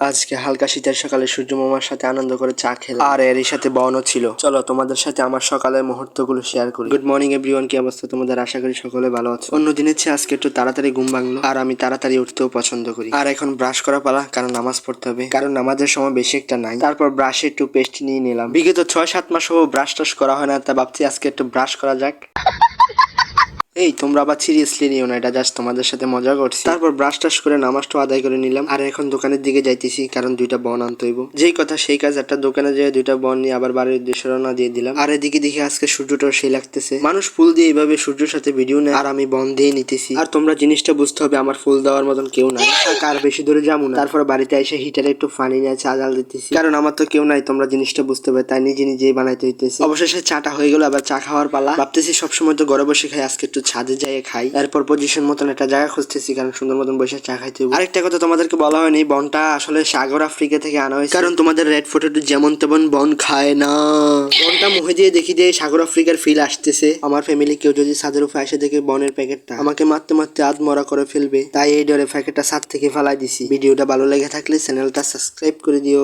আজকে হালকা শীতের সকালে সূর্য মামার সাথে আনন্দ করে চা খেলাম, আর এরই সাথে বনও ছিল। চলো তোমাদের সাথে আমার সকালের মুহূর্তগুলো শেয়ার করি। গুড মর্নিং এভরিওয়ান, কি অবস্থা তোমাদের? আশা করি সকলে ভালো আছো। অন্য দিনের চেয়ে আজকে একটু তাড়াতাড়ি ঘুম ভাঙলো, আর আমি তাড়াতাড়ি উঠতেও পছন্দ করি। আর এখন ব্রাশ করা পালা, কারণ নামাজ পড়তে হবে, কারণ নামাজের সময় বেশি একটা নাই। তারপর ব্রাশে একটু পেস্ট নিয়ে নিলাম। বিগত 6-7 মাস হবো ব্রাশ টাশ করা হয় না, তা ভাবছি আজকে একটু ব্রাশ করা যাক। এই তোমরা আবার সিরিয়াসলি নিও না, এটা জাস্ট তোমাদের সাথে মজা করছি। তারপর ব্রাশ টাশ করে নামাজটা আদায় করে নিলাম, আর এখন দোকানের দিকে যাইতেছি, কারণ 2টা বন আনতে হইব। যেই কথা সেই কাজ, একটা দোকানে যেয়ে 2টা বন নিয়ে আবার বাড়ির উদ্দেশ্যে রওনা দিয়ে দিলাম। আর এদিকে দেখি আজকে সূর্যটাও সেই লাগতেছে। মানুষ ফুল দিয়ে এইভাবে সূর্যের সাথে ভিডিও নেয়, আর আমি বন দিয়ে নিতেছি। আর তোমরা জিনিসটা বুঝতে হবে, আমার ফুল দেওয়ার মতন কেউ নাই, আর বেশি দূরে যাবো না। তারপর বাড়িতে এসে হিটারে একটু পানি নিয়ে চা জ্বাল দিতেছি, কারণ আমার তো কেউ নাই, তোমরা জিনিসটা বুঝতে হবে, তাই নিজে নিজেই বানাইতে হইতেছে। অবশেষে চাটা হয়ে গেল, আবার চা খাওয়ার পালা। ভাবতেছি সবসময় তো ঘরে বসে খাই, আজকে একটু ছাদে যাই খাই। এরপর পজিশন মতন একটা জায়গা খুঁজতেছি, কারণ সুন্দর মতন বসে চা খাইতে হবে। আরেকটা কথা তোমাদেরকে বলা হয়নি, বনটা আসলে সাগর আফ্রিকা থেকে আনা হয়েছে, কারণ তোমাদের রেড ফটোটি যেমন তেমন বন খায় না। বনটা মুখে দিয়ে দেখি দিয়ে সাগর আফ্রিকার ফিল আসতেছে। আমার ফ্যামিলি কেউ যদি ছাদের উপরে এসে দেখে বনের প্যাকেটটা, আমাকে মারতে মারতে আধমরা করে ফেলবে, তাই এই ডরে প্যাকেটটা ছাদ থেকে ফেলাই দিছি। ভিডিওটা ভালো লেগে থাকলে চ্যানেলটা সাবস্ক্রাইব করে দিও।